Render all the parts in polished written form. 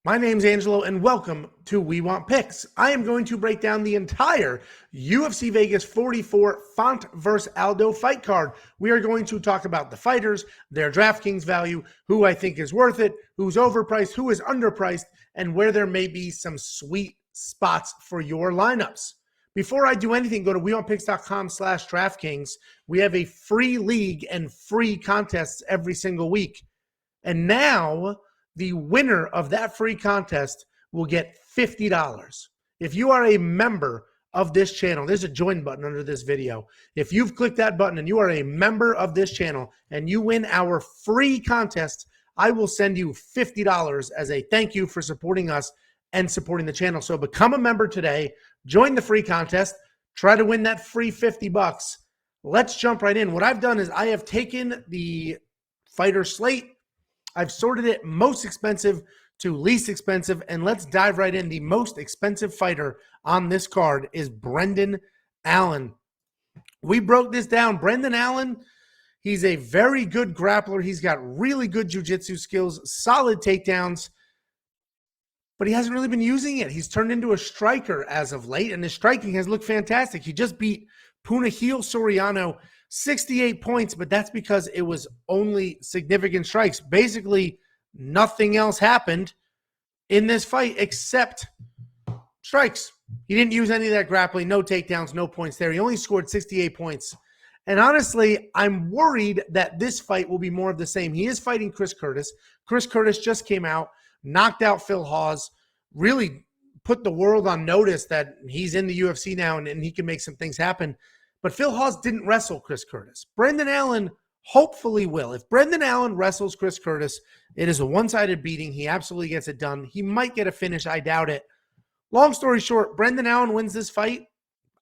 My name's Angelo, and welcome to We Want Picks. I am going to break down the entire UFC Vegas 44 Font vs. Aldo fight card. We are going to talk about the fighters, their DraftKings value, who I think is worth it, who's overpriced, who is underpriced, and where there may be some sweet spots for your lineups. Before I do anything, go to wewantpicks.com/DraftKings. We have a free league and free contests every single week. And now the winner of that free contest will get $50. If you are a member of this channel, there's a join button under this video. If you've clicked that button and you are a member of this channel and you win our free contest, I will send you $50 as a thank you for supporting us and supporting the channel. So become a member today, join the free contest, try to win that free $50. Let's jump right in. What I've done is I have taken the fighter slate, I've sorted it most expensive to least expensive, and let's dive right in. The most expensive fighter on this card is Brendan Allen. We broke this down. Brendan Allen, he's a very good grappler. He's got really good jiu-jitsu skills, solid takedowns, but he hasn't really been using it. He's turned into a striker as of late, and his striking has looked fantastic. He just beat Punahil Soriano 68 points, but that's because it was only significant strikes. Basically, nothing else happened in this fight except strikes. He didn't use any of that grappling, no takedowns, no points there. He only scored 68 points. And honestly, I'm worried that this fight will be more of the same. He is fighting Chris Curtis. Chris Curtis just came out, knocked out Phil Hawes, really put the world on notice that he's in the UFC now and he can make some things happen. But Phil Hawes didn't wrestle Chris Curtis. Brendan Allen hopefully will. If Brendan Allen wrestles Chris Curtis, it is a one-sided beating. He absolutely gets it done. He might get a finish. I doubt it. Long story short, Brendan Allen wins this fight.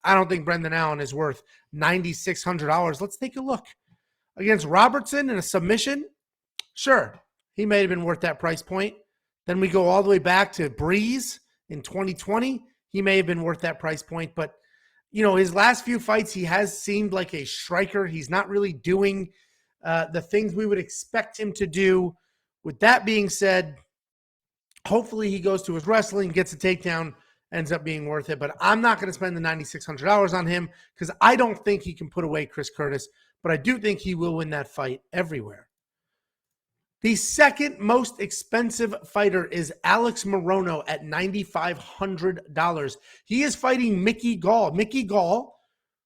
I don't think Brendan Allen is worth $9,600. Let's take a look. Against Robertson in a submission, sure, he may have been worth that price point. Then we go all the way back to Breeze in 2020. He may have been worth that price point, but you know, his last few fights, he has seemed like a striker. He's not really doing the things we would expect him to do. With that being said, hopefully he goes to his wrestling, gets a takedown, ends up being worth it. But I'm not going to spend the $9,600 on him because I don't think he can put away Chris Curtis. But I do think he will win that fight everywhere. The second most expensive fighter is Alex Morono at $9,500. He is fighting Mickey Gall. Mickey Gall,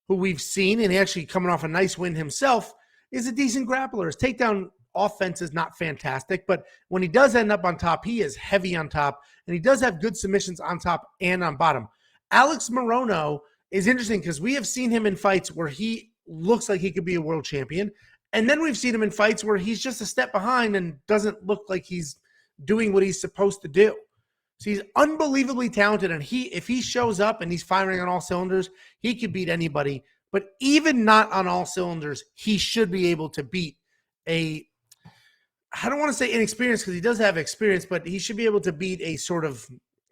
who we've seen and actually coming off a nice win himself, is a decent grappler. His takedown offense is not fantastic, but when he does end up on top, he is heavy on top, and he does have good submissions on top and on bottom. Alex Morono is interesting because we have seen him in fights where he looks like he could be a world champion. And then we've seen him in fights where he's just a step behind and doesn't look like he's doing what he's supposed to do. So he's unbelievably talented, and if he shows up and he's firing on all cylinders, he could beat anybody. But even not on all cylinders, he should be able to beat I don't want to say inexperienced because he does have experience, but he should be able to beat a sort of,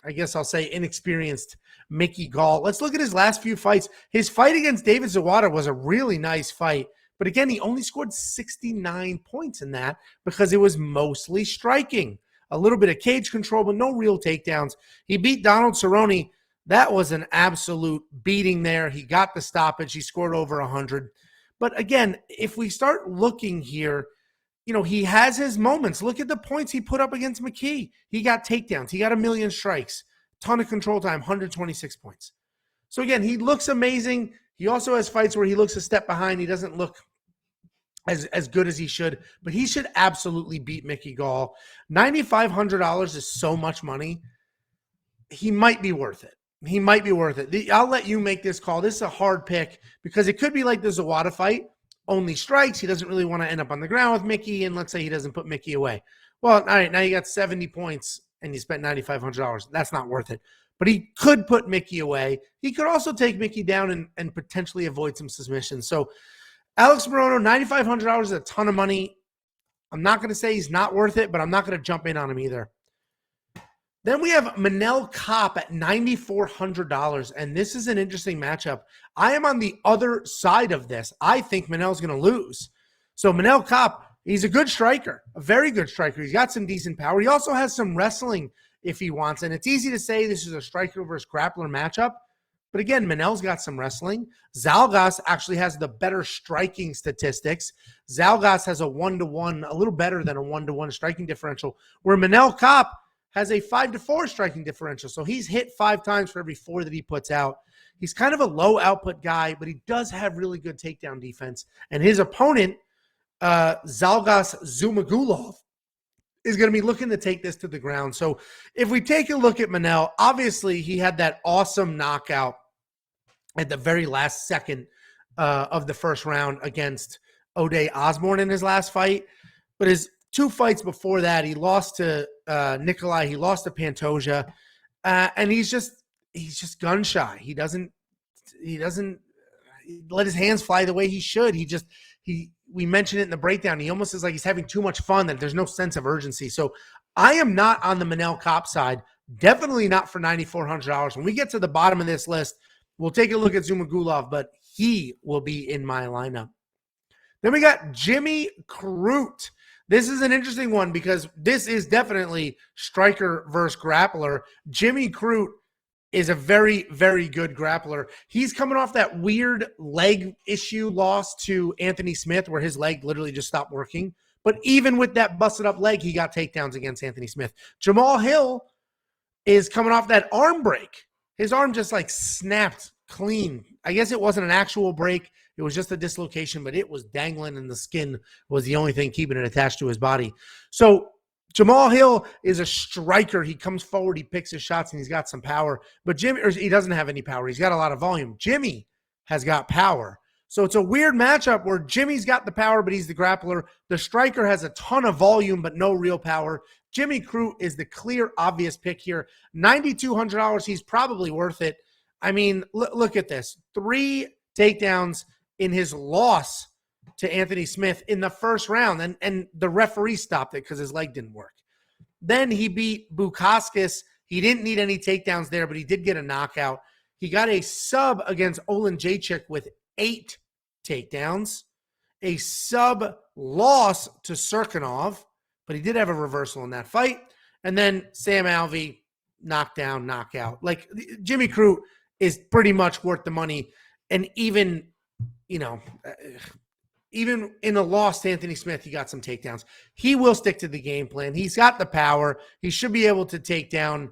I guess I'll say, inexperienced Mickey Gall. Let's look at his last few fights. His fight against David Zawada was a really nice fight. But again, he only scored 69 points in that because it was mostly striking. A little bit of cage control, but no real takedowns. He beat Donald Cerrone. That was an absolute beating there. He got the stoppage. He scored over 100. But again, if we start looking here, you know, he has his moments. Look at the points he put up against McKee. He got takedowns. He got a million strikes. Ton of control time, 126 points. So again, he looks amazing. He also has fights where he looks a step behind. He doesn't look as good as he should, but he should absolutely beat Mickey Gall. $9,500 is so much money. He might be worth it. He might be worth it. I'll let you make this call. This is a hard pick because it could be like the Zawada fight. Only strikes. He doesn't really want to end up on the ground with Mickey, and let's say he doesn't put Mickey away. Well, all right, now you got 70 points and you spent $9,500. That's not worth it. But he could put Mickey away. He could also take Mickey down and potentially avoid some submissions. So Alex Morono, $9,500 is a ton of money. I'm not going to say he's not worth it, but I'm not going to jump in on him either. Then we have Manel Kape at $9,400, and this is an interesting matchup. I am on the other side of this. I think Manel's going to lose. So Manel Kape, he's a good striker, a very good striker. He's got some decent power. He also has some wrestling if he wants. And it's easy to say this is a striker versus grappler matchup. But again, Manel's got some wrestling. Zalgas actually has the better striking statistics. Zalgas has a 1-to-1, a little better than a 1-to-1 striking differential, where Manel Kopp has a 5-to-4 striking differential. So he's hit 5 times for every 4 that he puts out. He's kind of a low output guy, but he does have really good takedown defense. And his opponent, Zalgas Zumagulov, is going to be looking to take this to the ground. So if we take a look at Manel, obviously he had that awesome knockout at the very last second of the first round against O'Day Osborne in his last fight. But his 2 fights before that, he lost to Nikolai, he lost to Pantoja, and he's just gun shy. He doesn't let his hands fly the way he should. We mentioned it in the breakdown. He almost is like he's having too much fun, that there's no sense of urgency. So I am not on the Manel Kopp side. Definitely not for $9,400. When we get to the bottom of this list, we'll take a look at Zumagulov, but he will be in my lineup. Then we got Jimmy Crute. This is an interesting one because this is definitely striker versus grappler. Jimmy Crute is a very, very good grappler. He's coming off that weird leg issue loss to Anthony Smith where his leg literally just stopped working. But even with that busted up leg, he got takedowns against Anthony Smith. Jamal Hill is coming off that arm break. His arm just like snapped clean. I guess it wasn't an actual break. It was just a dislocation, but it was dangling and the skin was the only thing keeping it attached to his body. So Jamal Hill is a striker. He comes forward, he picks his shots, and he's got some power. But he doesn't have any power. He's got a lot of volume. Jimmy has got power. So it's a weird matchup where Jimmy's got the power, but he's the grappler. The striker has a ton of volume, but no real power. Jimmy Crute is the clear, obvious pick here. $9,200, he's probably worth it. I mean, look at this. 3 takedowns in his loss to Anthony Smith in the first round, and the referee stopped it because his leg didn't work. Then he beat Bukauskas. He didn't need any takedowns there, but he did get a knockout. He got a sub against Olin Jacek with 8 takedowns, a sub loss to Serkinov, but he did have a reversal in that fight. And then Sam Alvey, knockdown, knockout. Like Jimmy Crute is pretty much worth the money. And even in a loss to Anthony Smith, he got some takedowns. He will stick to the game plan. He's got the power. He should be able to take down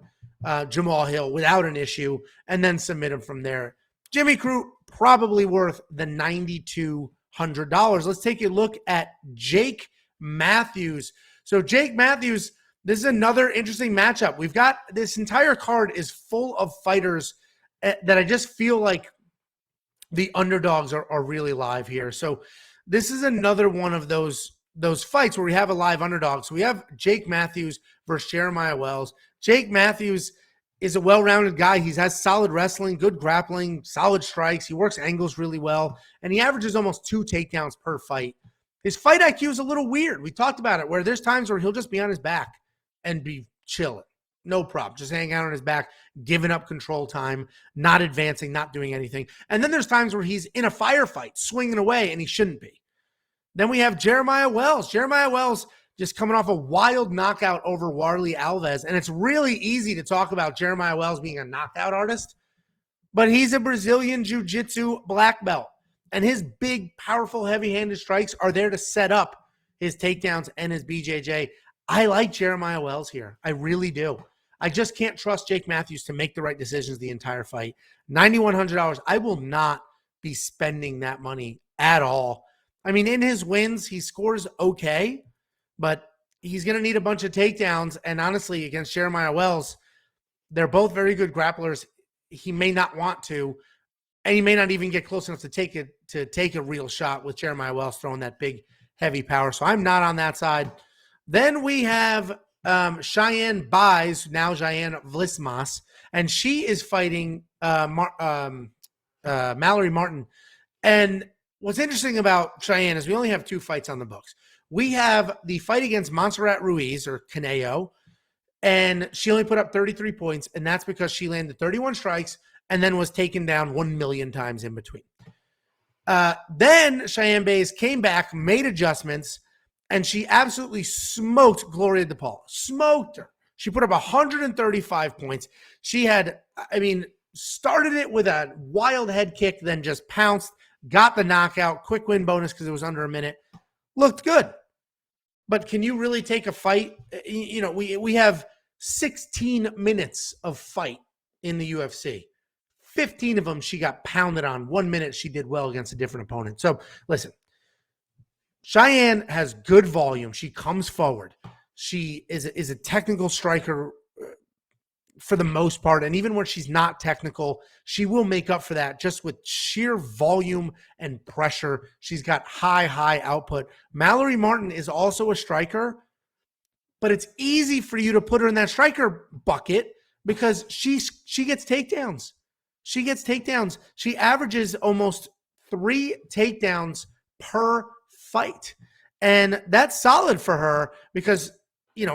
Jamal Hill without an issue and then submit him from there. Jimmy Crute probably worth the $9,200. Let's take a look at Jake Matthews. So Jake Matthews, this is another interesting matchup. We've got this entire card is full of fighters that I just feel like the underdogs are really live here. So this is another one of those fights where we have a live underdog. So we have Jake Matthews versus Jeremiah Wells. Jake Matthews is a well-rounded guy. He has solid wrestling, good grappling, solid strikes. He works angles really well, and he averages almost 2 takedowns per fight. His fight IQ is a little weird. We talked about it, where there's times where he'll just be on his back and be chilling. No problem. Just hanging out on his back, giving up control time, not advancing, not doing anything. And then there's times where he's in a firefight, swinging away, and he shouldn't be. Then we have Jeremiah Wells. Jeremiah Wells just coming off a wild knockout over Warley Alves. And it's really easy to talk about Jeremiah Wells being a knockout artist, but he's a Brazilian Jiu-Jitsu black belt. And his big, powerful, heavy-handed strikes are there to set up his takedowns and his BJJ. I like Jeremiah Wells here. I really do. I just can't trust Jake Matthews to make the right decisions the entire fight. $9,100. I will not be spending that money at all. I mean, in his wins, he scores okay, but he's going to need a bunch of takedowns. And honestly, against Jeremiah Wells, they're both very good grapplers. He may not want to, and he may not even get close enough to take a real shot with Jeremiah Wells throwing that big, heavy power. So I'm not on that side. Then we have Cheyenne Buys, now Cheyenne Vlismas, and she is fighting Mallory Martin. And what's interesting about Cheyenne is we only have 2 fights on the books. We have the fight against Montserrat Ruiz, or Caneo, and she only put up 33 points, and that's because she landed 31 strikes and then was taken down 1 million times in between. Then Cheyenne Buys came back, made adjustments, and she absolutely smoked Gloria DePaul. Smoked her. She put up 135 points. She had, started it with a wild head kick, then just pounced, got the knockout, quick win bonus because it was under a minute. Looked good. But can you really take a fight? We have 16 minutes of fight in the UFC. 15 of them she got pounded on. 1 minute she did well against a different opponent. So listen, Cheyenne has good volume. She comes forward. She is a technical striker for the most part. And even when she's not technical, she will make up for that just with sheer volume and pressure. She's got high output. Mallory Martin is also a striker, but it's easy for you to put her in that striker bucket because she gets takedowns. She gets takedowns. She averages almost 3 takedowns per fight. And that's solid for her because,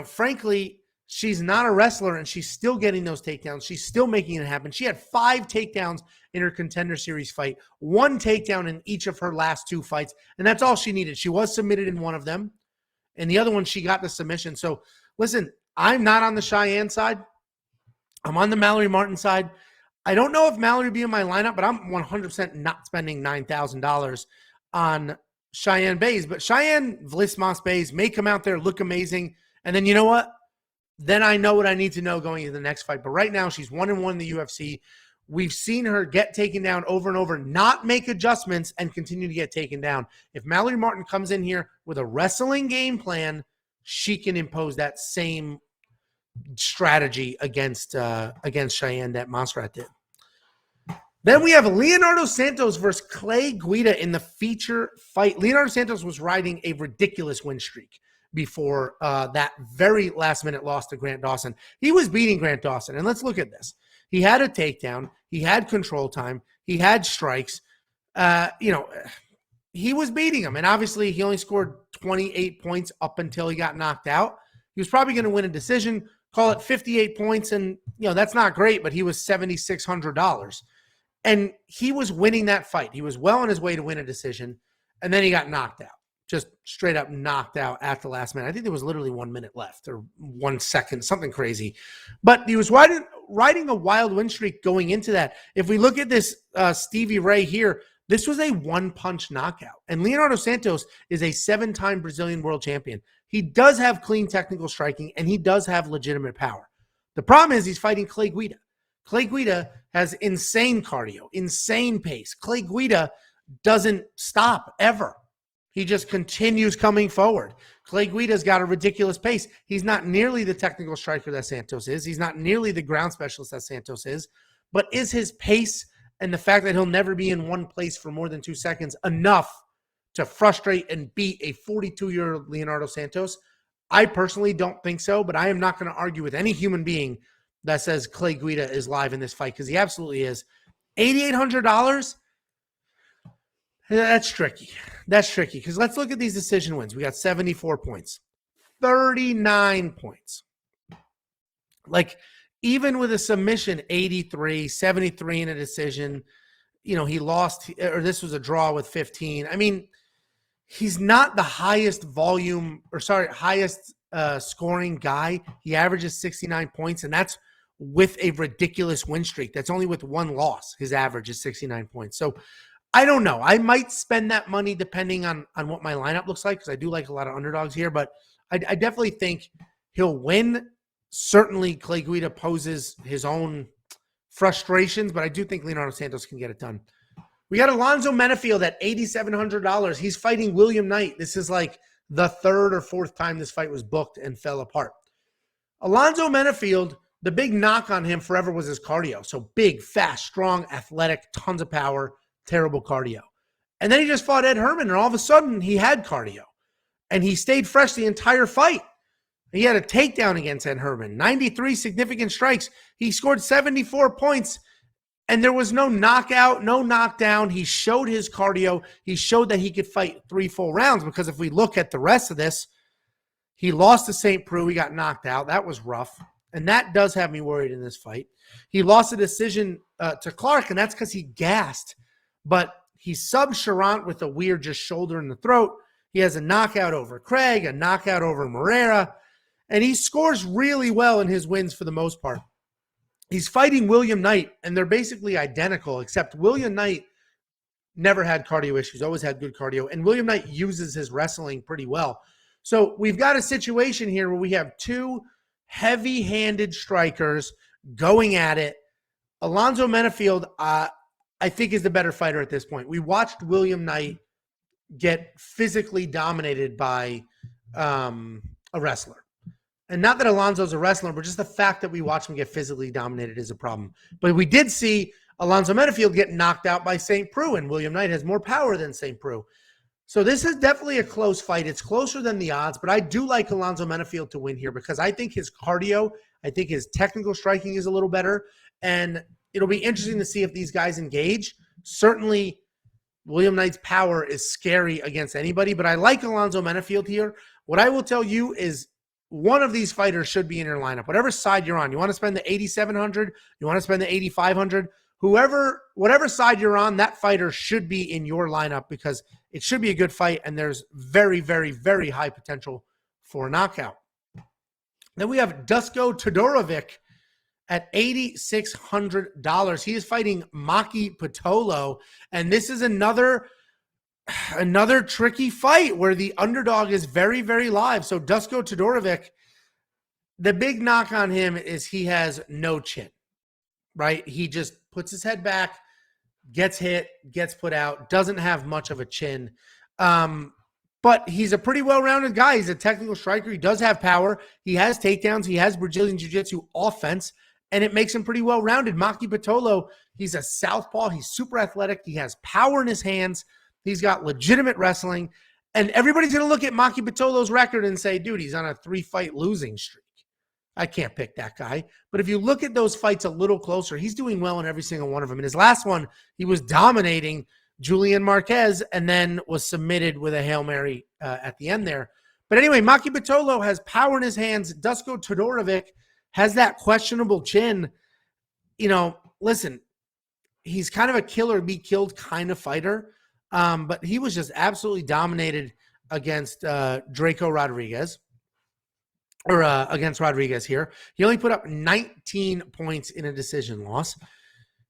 frankly, she's not a wrestler and she's still getting those takedowns. She's still making it happen. She had 5 takedowns in her Contender Series fight, 1 takedown in each of her last 2 fights. And that's all she needed. She was submitted in one of them. And the other one, she got the submission. So listen, I'm not on the Cheyenne side. I'm on the Mallory Martin side. I don't know if Mallory will be in my lineup, but I'm 100% not spending $9,000 on Cheyenne Bays. But Cheyenne Vlismas Bays may come out there, look amazing. And then you know what? Then I know what I need to know going into the next fight. But right now, she's 1-1 in the UFC. We've seen her get taken down over and over, not make adjustments, and continue to get taken down. If Mallory Martin comes in here with a wrestling game plan, she can impose that same strategy against Cheyenne that Monserrat did. Then we have Leonardo Santos versus Clay Guida in the feature fight. Leonardo Santos was riding a ridiculous win streak before that very last-minute loss to Grant Dawson. He was beating Grant Dawson, and let's look at this. He had a takedown. He had control time. He had strikes. He was beating him, and obviously he only scored 28 points up until he got knocked out. He was probably going to win a decision, call it 58 points, and that's not great, but he was $7,600. And he was winning that fight. He was well on his way to win a decision, and then he got knocked out. Just straight up knocked out at the last minute. I think there was literally 1 minute left or 1 second, something crazy. But he was riding a wild win streak going into that. If we look at this Stevie Ray here, this was a one-punch knockout. And Leonardo Santos is a 7-time Brazilian world champion. He does have clean technical striking, and he does have legitimate power. The problem is he's fighting Clay Guida. Clay Guida has insane cardio, insane pace. Clay Guida doesn't stop ever. He just continues coming forward. Clay Guida's got a ridiculous pace. He's not nearly the technical striker that Santos is. He's not nearly the ground specialist that Santos is. But is his pace and the fact that he'll never be in one place for more than 2 seconds enough to frustrate and beat a 42-year-old Leonardo Santos? I personally don't think so, but I am not going to argue with any human being that says Clay Guida is live in this fight because he absolutely is. $8,800? That's tricky. That's tricky because let's look at these decision wins. We got 74 points, 39 points. Like even with a submission, 83, 73 in a decision, he lost, or this was a draw with 15. I mean, he's not the highest scoring guy. He averages 69 points, and that's with a ridiculous win streak. That's only with 1 loss. His average is 69 points. So I don't know. I might spend that money depending on what my lineup looks like because I do like a lot of underdogs here, but I definitely think he'll win. Certainly, Clay Guida poses his own frustrations, but I do think Leonardo Santos can get it done. We got Alonzo Menefield at $8,700. He's fighting William Knight. This is like the 3rd or 4th time this fight was booked and fell apart. Alonzo Menefield, the big knock on him forever was his cardio. So big, fast, strong, athletic, tons of power, terrible cardio. And then he just fought Ed Herman, and all of a sudden he had cardio. And he stayed fresh the entire fight. He had a takedown against Ed Herman, 93 significant strikes. He scored 74 points, and there was no knockout, no knockdown. He showed his cardio. He showed that he could fight 3 full rounds because if we look at the rest of this, he lost to St. Preux. He got knocked out. That was rough, and that does have me worried in this fight. He lost a decision to Clark, and that's because he gassed, but he subbed Charant with a weird just shoulder in the throat. He has a knockout over Craig, a knockout over Moreira. And he scores really well in his wins for the most part. He's fighting William Knight, and they're basically identical, except William Knight never had cardio issues, always had good cardio, and William Knight uses his wrestling pretty well. So we've got a situation here where we have two heavy-handed strikers going at it. Alonzo Menefield, I think, is the better fighter at this point. We watched William Knight get physically dominated by a wrestler. And not that Alonzo's a wrestler, but just the fact that we watch him get physically dominated is a problem. But we did see Alonzo Menefield get knocked out by St. Preux, and William Knight has more power than St. Preux. So this is definitely a close fight. It's closer than the odds, but I do like Alonzo Menefield to win here because I think his cardio, I think his technical striking is a little better, and it'll be interesting to see if these guys engage. Certainly, William Knight's power is scary against anybody, but I like Alonzo Menefield here. What I will tell you is one of these fighters should be in your lineup, whatever side you're on. You want to spend the $8,700, you want to spend the $8,500, whatever side you're on, that fighter should be in your lineup because it should be a good fight, and there's very, very, very high potential for a knockout. Then we have Dusko Todorovic at $8,600. He is fighting Maki Pitolo, and this is another tricky fight where the underdog is very, very live. So Dusko Todorovic, the big knock on him is he has no chin, right? He just puts his head back, gets hit, gets put out, doesn't have much of a chin. But he's a pretty well-rounded guy. He's a technical striker. He does have power. He has takedowns. He has Brazilian Jiu-Jitsu offense, and it makes him pretty well-rounded. Maki Pitolo, he's a southpaw. He's super athletic. He has power in his hands. He's got legitimate wrestling. And everybody's going to look at Maki Pitolo's record and say, dude, he's on a 3-fight losing streak. I can't pick that guy. But if you look at those fights a little closer, he's doing well in every single one of them. In his last one, he was dominating Julian Marquez and then was submitted with a Hail Mary at the end there. But anyway, Maki Pitolo has power in his hands. Dusko Todorovic has that questionable chin. You know, listen, he's kind of a kill or be killed kind of fighter. But he was just absolutely dominated against Draco Rodriguez, or against Rodriguez here. He only put up 19 points in a decision loss.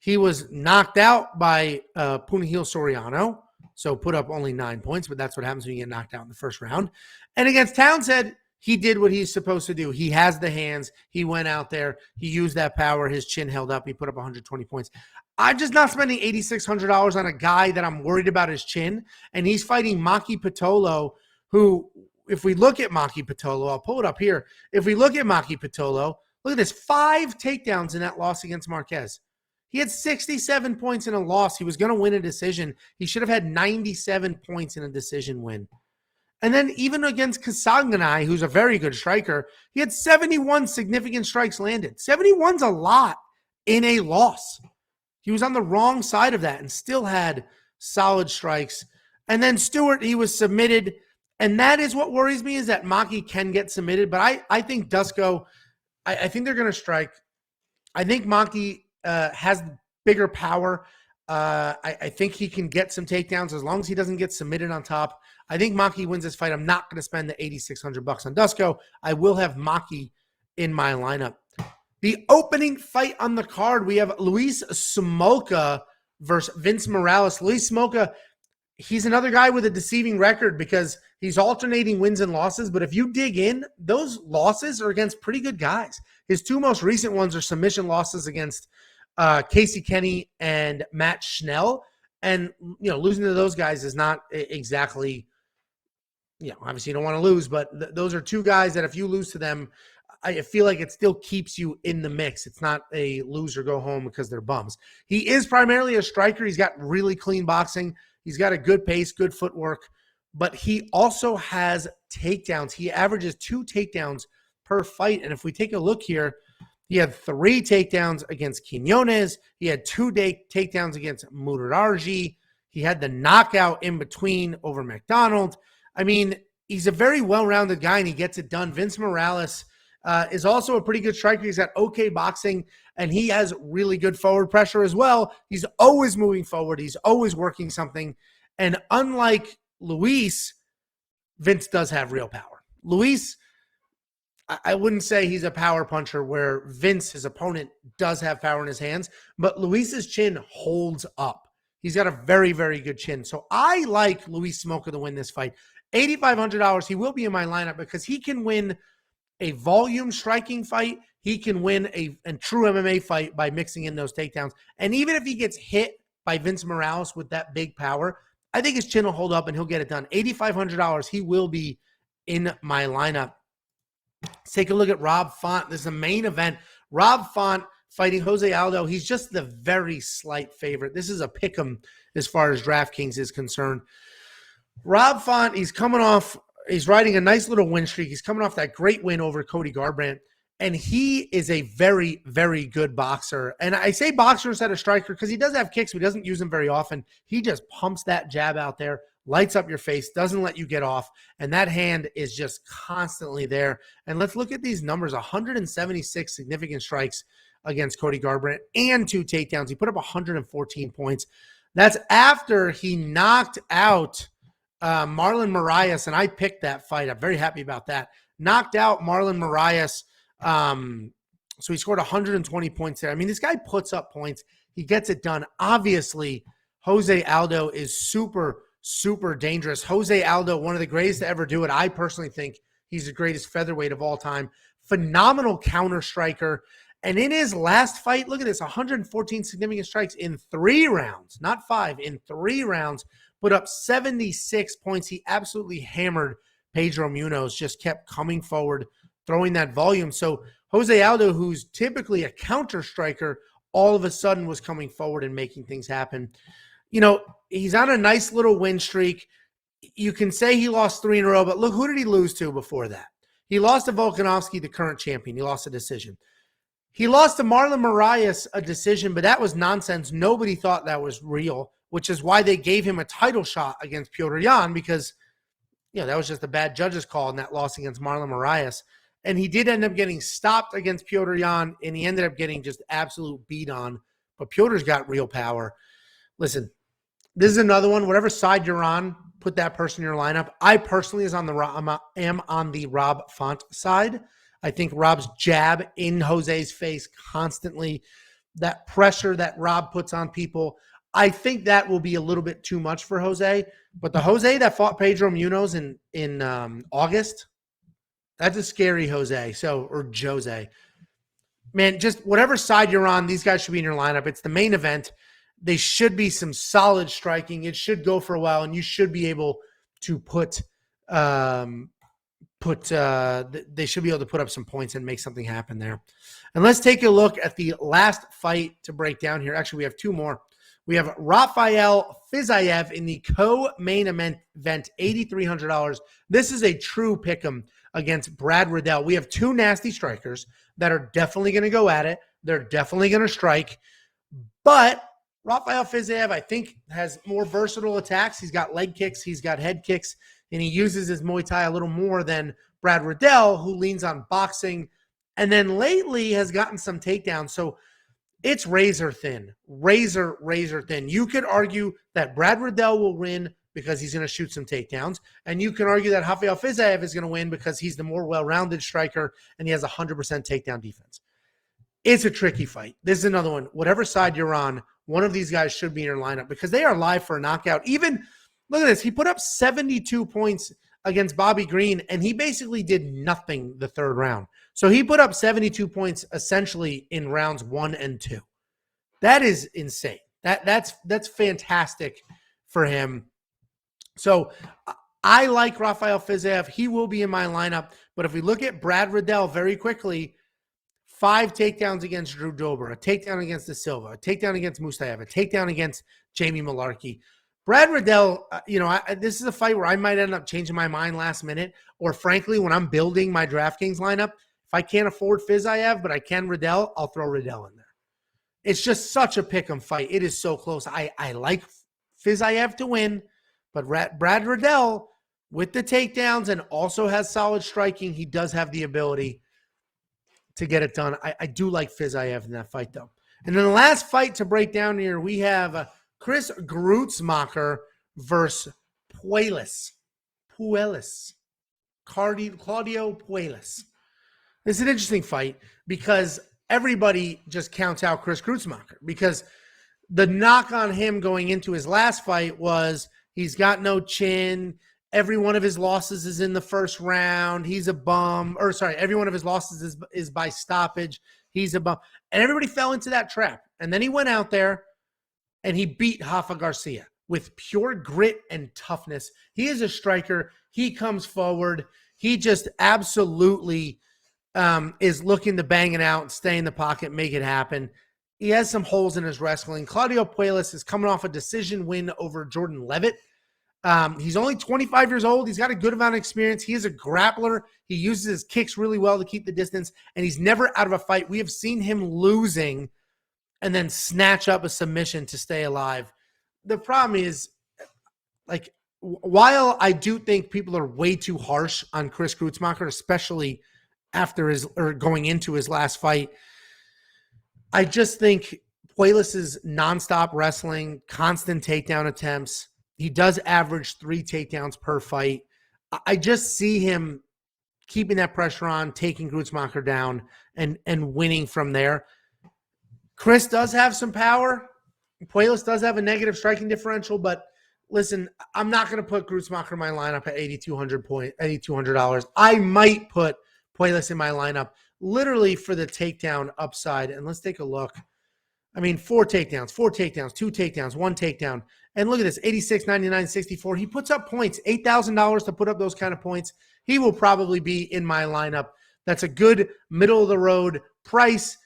He was knocked out by Punahil Soriano, so put up only 9 points, but that's what happens when you get knocked out in the first round. And against Townsend, he did what he's supposed to do. He has the hands. He went out there. He used that power. His chin held up. He put up 120 points. I'm just not spending $8,600 on a guy that I'm worried about his chin, and he's fighting Maki Pitolo, who, if we look at Maki Pitolo, I'll pull it up here. If we look at Maki Pitolo, look at this, 5 takedowns in that loss against Marquez. He had 67 points in a loss. He was going to win a decision. He should have had 97 points in a decision win. And then even against Kasanganay, who's a very good striker, he had 71 significant strikes landed. 71's a lot in a loss. He was on the wrong side of that and still had solid strikes. And then Stewart, he was submitted. And that is what worries me, is that Maki can get submitted. But I think Dusko, I think they're going to strike. I think Maki has bigger power. I think he can get some takedowns as long as he doesn't get submitted on top. I think Maki wins this fight. I'm not going to spend the $8,600 on Dusko. I will have Maki in my lineup. The opening fight on the card, we have Luis Smolka versus Vince Morales. Luis Smolka, he's another guy with a deceiving record because he's alternating wins and losses. But if you dig in, those losses are against pretty good guys. His 2 most recent ones are submission losses against Casey Kenny and Matt Schnell. And, you know, losing to those guys is not exactly, you know, obviously you don't want to lose, but those are 2 guys that if you lose to them, I feel like it still keeps you in the mix. It's not a lose or go home because they're bums. He is primarily a striker. He's got really clean boxing. He's got a good pace, good footwork, but he also has takedowns. He averages 2 takedowns per fight. And if we take a look here, he had 3 takedowns against Quinones. He had 2 takedowns against Mudarji. He had the knockout in between over McDonald. I mean, he's a very well-rounded guy, and he gets it done. Vince Morales is also a pretty good striker. He's got okay boxing, and he has really good forward pressure as well. He's always moving forward. He's always working something. And unlike Luis, Vince does have real power. Luis, I wouldn't say he's a power puncher where Vince, his opponent, does have power in his hands, but Luis's chin holds up. He's got a very, very good chin. So I like Luis Smolka to win this fight. $8,500, he will be in my lineup because he can win a volume striking fight. He can win a true MMA fight by mixing in those takedowns. And even if he gets hit by Vince Morales with that big power, I think his chin will hold up and he'll get it done. $8,500, he will be in my lineup. Let's take a look at Rob Font. This is a main event. Rob Font fighting Jose Aldo. He's just the very slight favorite. This is a pick'em as far as DraftKings is concerned. Rob Font, he's riding a nice little win streak. He's coming off that great win over Cody Garbrandt, and he is a very, very good boxer. And I say boxer instead of striker because he does have kicks, but he doesn't use them very often. He just pumps that jab out there, lights up your face, doesn't let you get off, and that hand is just constantly there. And let's look at these numbers. 176 significant strikes against Cody Garbrandt and 2 takedowns. He put up 114 points. That's after he knocked out Marlon Moraes, and I picked that fight. I'm very happy about that. Knocked out Marlon Moraes. So he scored 120 points there. I mean, this guy puts up points. He gets it done. Obviously, Jose Aldo is super, super dangerous. Jose Aldo, one of the greatest to ever do it. I personally think he's the greatest featherweight of all time. Phenomenal counter striker. And in his last fight, look at this, 114 significant strikes in 3 rounds, not 5, in 3 rounds, put up 76 points. He absolutely hammered Pedro Munoz, just kept coming forward, throwing that volume. So Jose Aldo, who's typically a counter striker, all of a sudden was coming forward and making things happen. You know, he's on a nice little win streak. You can say he lost 3 in a row, but look, who did he lose to before that? He lost to Volkanovski, the current champion. He lost a decision. He lost to Marlon Moraes a decision, but that was nonsense. Nobody thought that was real, which is why they gave him a title shot against Petr Yan because, you know, that was just a bad judge's call in that loss against Marlon Moraes. And he did end up getting stopped against Petr Yan, and he ended up getting just absolute beat on. But Petr's got real power. Listen, this is another one. Whatever side you're on, put that person in your lineup. I personally am on the Rob Font side. I think Rob's jab in Jose's face constantly, that pressure that Rob puts on people, I think that will be a little bit too much for Jose. But the Jose that fought Pedro Munoz in August, that's a scary Jose. Or Jose. Man, just whatever side you're on, these guys should be in your lineup. It's the main event. They should be some solid striking. It should go for a while, and you should be able to they should be able to put up some points and make something happen there. And let's take a look at the last fight to break down here. Actually, we have 2 more. We have Raphael Floviev in the co-main event, $8,300. This is a true pick'em against Brad Riddell. We have 2 nasty strikers that are definitely going to go at it. They're definitely going to strike. But Raphael Floviev, I think, has more versatile attacks. He's got leg kicks. He's got head kicks. And he uses his Muay Thai a little more than Brad Riddell, who leans on boxing. And then lately has gotten some takedowns. So it's razor thin. Razor thin. You could argue that Brad Riddell will win because he's going to shoot some takedowns. And you can argue that Raphael Floviev is going to win because he's the more well-rounded striker and he has 100% takedown defense. It's a tricky fight. This is another one. Whatever side you're on, one of these guys should be in your lineup because they are live for a knockout. Even, look at this. He put up 72 points against Bobby Green, and he basically did nothing the 3rd round. So he put up 72 points essentially in rounds 1 and 2. That is insane. That's fantastic for him. So I like Raphael Floviev. He will be in my lineup. But if we look at Brad Riddell very quickly, 5 takedowns against Drew Dober, a takedown against Da Silva, a takedown against Mustaev, a takedown against Jamie Malarkey. Brad Riddell, this is a fight where I might end up changing my mind last minute, or frankly, when I'm building my DraftKings lineup, if I can't afford Floviev, but I can Riddell, I'll throw Riddell in there. It's just such a pick'em fight. It is so close. I like Floviev to win, but Brad Riddell, with the takedowns and also has solid striking, he does have the ability to get it done. I do like Floviev in that fight, though. And then the last fight to break down here, we have Chris Gruetzemacher versus Claudio Puelles. This is an interesting fight because everybody just counts out Chris Kreutzmacher because the knock on him going into his last fight was he's got no chin. Every one of his losses is in the first round. He's a bum. Or sorry, every one of his losses is by stoppage. He's a bum. And everybody fell into that trap. And then he went out there and he beat Rafa Garcia with pure grit and toughness. He is a striker. He comes forward. He just absolutely is looking to bang it out, stay in the pocket, make it happen. He has some holes in his wrestling. Claudio Puelles is coming off a decision win over Jordan Levitt. He's only 25 years old. He's got a good amount of experience. He is a grappler. He uses his kicks really well to keep the distance, and he's never out of a fight. We have seen him losing and then snatch up a submission to stay alive. The problem is, like, while I do think people are way too harsh on Chris Kreutzmacher, especially after going into his last fight, I just think Puelles' nonstop wrestling, constant takedown attempts. He does average 3 takedowns per fight. I just see him keeping that pressure on, taking Kreutzmacher down, and winning from there. Chris does have some power. Puelles does have a negative striking differential, but listen, I'm not going to put Kreutzmacher in my lineup at $8,200. I might put Puelles in my lineup literally for the takedown upside. And let's take a look. I mean, 4 takedowns, 2 takedowns, 1 takedown. And look at this, 86, 99, 64. He puts up points, $8,000 to put up those kind of points. He will probably be in my lineup. That's a good middle-of-the-road price.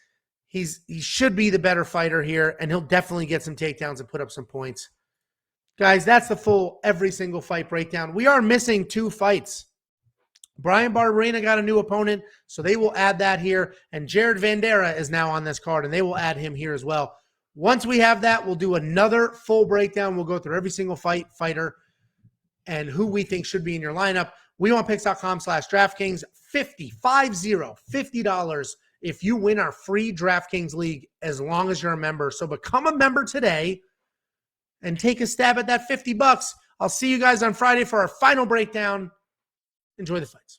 He should be the better fighter here, and he'll definitely get some takedowns and put up some points. Guys, that's the full every single fight breakdown. We are missing 2 fights. Brian Barberena got a new opponent, so they will add that here. And Jared Vandera is now on this card, and they will add him here as well. Once we have that, we'll do another full breakdown. We'll go through every single fighter and who we think should be in your lineup. wewantpicks.com/DraftKings, $50 if you win our free DraftKings League as long as you're a member. So become a member today and take a stab at that $50. I'll see you guys on Friday for our final breakdown. Enjoy the fights.